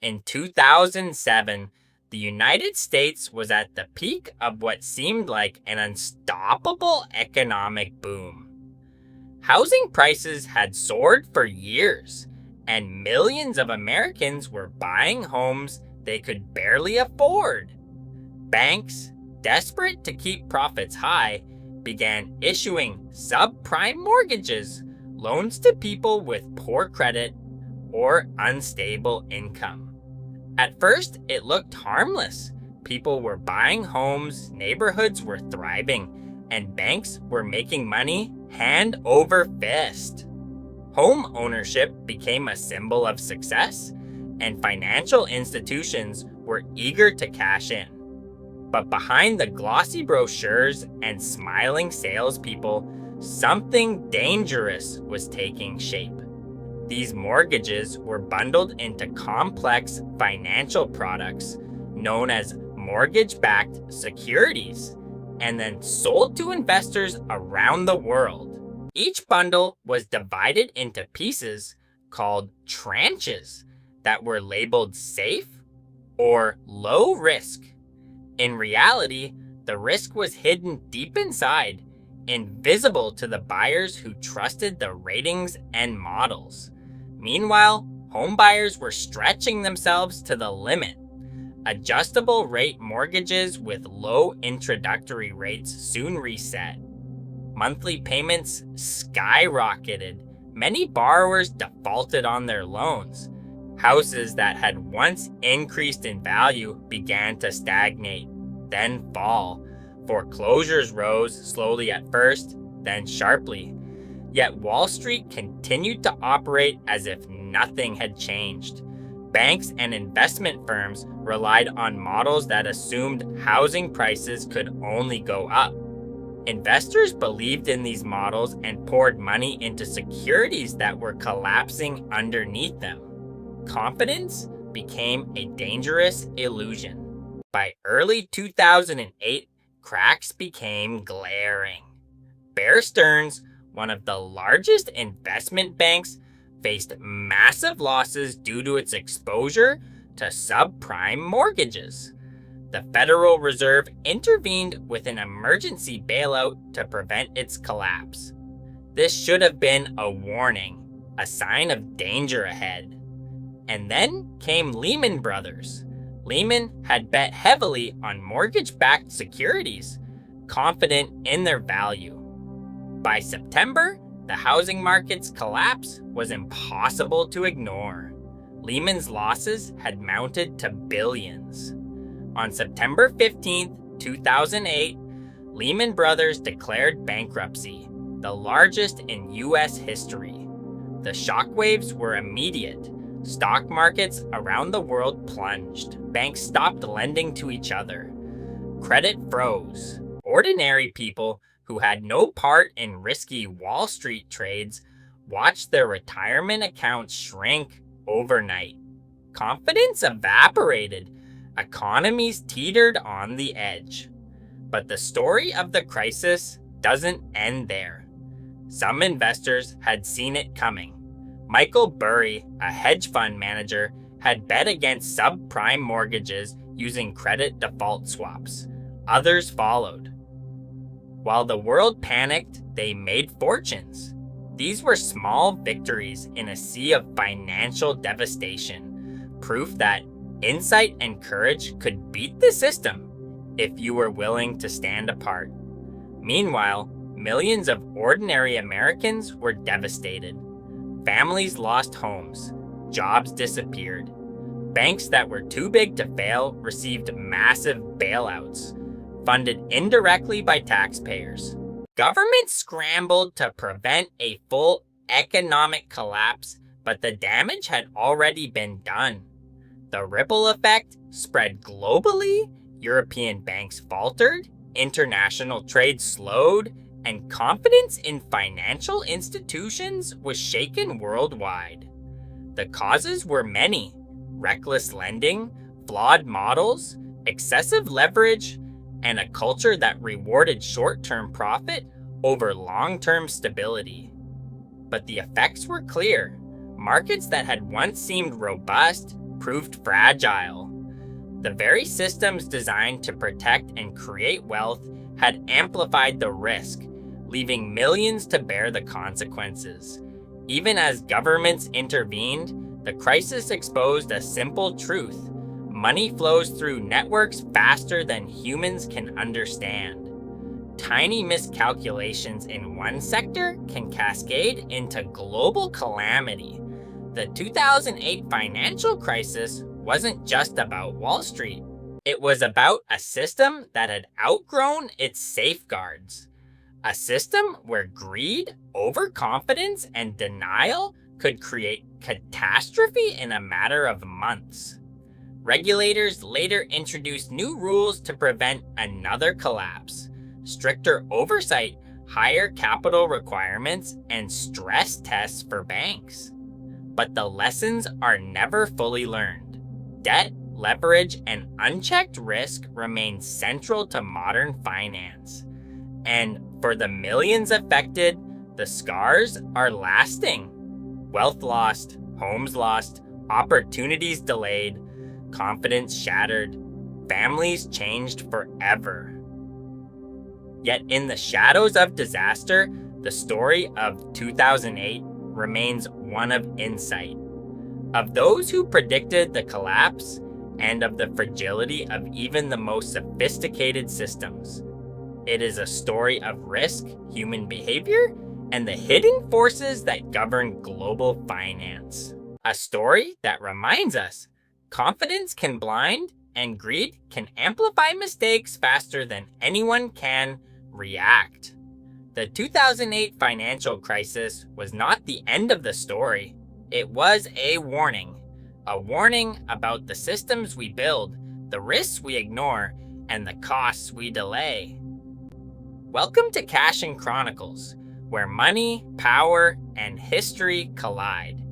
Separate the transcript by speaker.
Speaker 1: In 2007, the United States was at the peak of what seemed like an unstoppable economic boom. Housing prices had soared for years, and millions of Americans were buying homes they could barely afford. Banks, desperate to keep profits high, began issuing subprime mortgages, loans to people with poor credit or unstable income. At first, it looked harmless. People were buying homes, neighborhoods were thriving, and banks were making money hand over fist. Home ownership became a symbol of success, and financial institutions were eager to cash in. But behind the glossy brochures and smiling salespeople, something dangerous was taking shape. These mortgages were bundled into complex financial products known as mortgage-backed securities and then sold to investors around the world. Each bundle was divided into pieces called tranches that were labeled safe or low risk. In reality, the risk was hidden deep inside, invisible to the buyers who trusted the ratings and models. Meanwhile, homebuyers were stretching themselves to the limit. Adjustable rate mortgages with low introductory rates soon reset. Monthly payments skyrocketed. Many borrowers defaulted on their loans. Houses that had once increased in value began to stagnate, then fall. Foreclosures rose slowly at first, then sharply. Yet Wall Street continued to operate as if nothing had changed. Banks and investment firms relied on models that assumed housing prices could only go up. Investors believed in these models and poured money into securities that were collapsing underneath them. Confidence became a dangerous illusion. By early 2008, cracks became glaring. Bear Stearns, one of the largest investment banks, faced massive losses due to its exposure to subprime mortgages. The Federal Reserve intervened with an emergency bailout to prevent its collapse. This should have been a warning, a sign of danger ahead. And then came Lehman Brothers. Lehman had bet heavily on mortgage-backed securities, confident in their value. By September, the housing market's collapse was impossible to ignore. Lehman's losses had mounted to billions. On September 15, 2008, Lehman Brothers declared bankruptcy, the largest in U.S. history. The shockwaves were immediate. Stock markets around the world plunged. Banks stopped lending to each other. Credit froze. Ordinary people who had no part in risky Wall Street trades watched their retirement accounts shrink overnight. Confidence evaporated. Economies teetered on the edge. But the story of the crisis doesn't end there. Some investors had seen it coming. Michael Burry, a hedge fund manager, had bet against subprime mortgages using credit default swaps. Others followed. While the world panicked, they made fortunes. These were small victories in a sea of financial devastation, proof that insight and courage could beat the system if you were willing to stand apart. Meanwhile, millions of ordinary Americans were devastated. Families lost homes, jobs disappeared. Banks that were too big to fail received massive bailouts, funded indirectly by taxpayers. Governments scrambled to prevent a full economic collapse, but the damage had already been done. The ripple effect spread globally. European banks faltered, international trade slowed, and confidence in financial institutions was shaken worldwide. The causes were many: reckless lending, flawed models, excessive leverage, and a culture that rewarded short-term profit over long-term stability. But the effects were clear. Markets that had once seemed robust proved fragile. The very systems designed to protect and create wealth had amplified the risk, leaving millions to bear the consequences. Even as governments intervened, the crisis exposed a simple truth: money flows through networks faster than humans can understand. Tiny miscalculations in one sector can cascade into global calamity. The 2008 financial crisis wasn't just about Wall Street. It was about a system that had outgrown its safeguards. A system where greed, overconfidence, and denial could create catastrophe in a matter of months. Regulators later introduced new rules to prevent another collapse: stricter oversight, higher capital requirements, and stress tests for banks. But the lessons are never fully learned. Debt, leverage, and unchecked risk remain central to modern finance. And for the millions affected, the scars are lasting. Wealth lost, homes lost, opportunities delayed, confidence shattered, families changed forever. Yet in the shadows of disaster, the story of 2008 remains one of insight. Of those who predicted the collapse, and of the fragility of even the most sophisticated systems. It is a story of risk, human behavior, and the hidden forces that govern global finance. A story that reminds us confidence can blind, and greed can amplify mistakes faster than anyone can react. The 2008 financial crisis was not the end of the story. It was a warning about the systems we build, the risks we ignore, and the costs we delay. Welcome to Cash and Chronicles, where money, power, and history collide.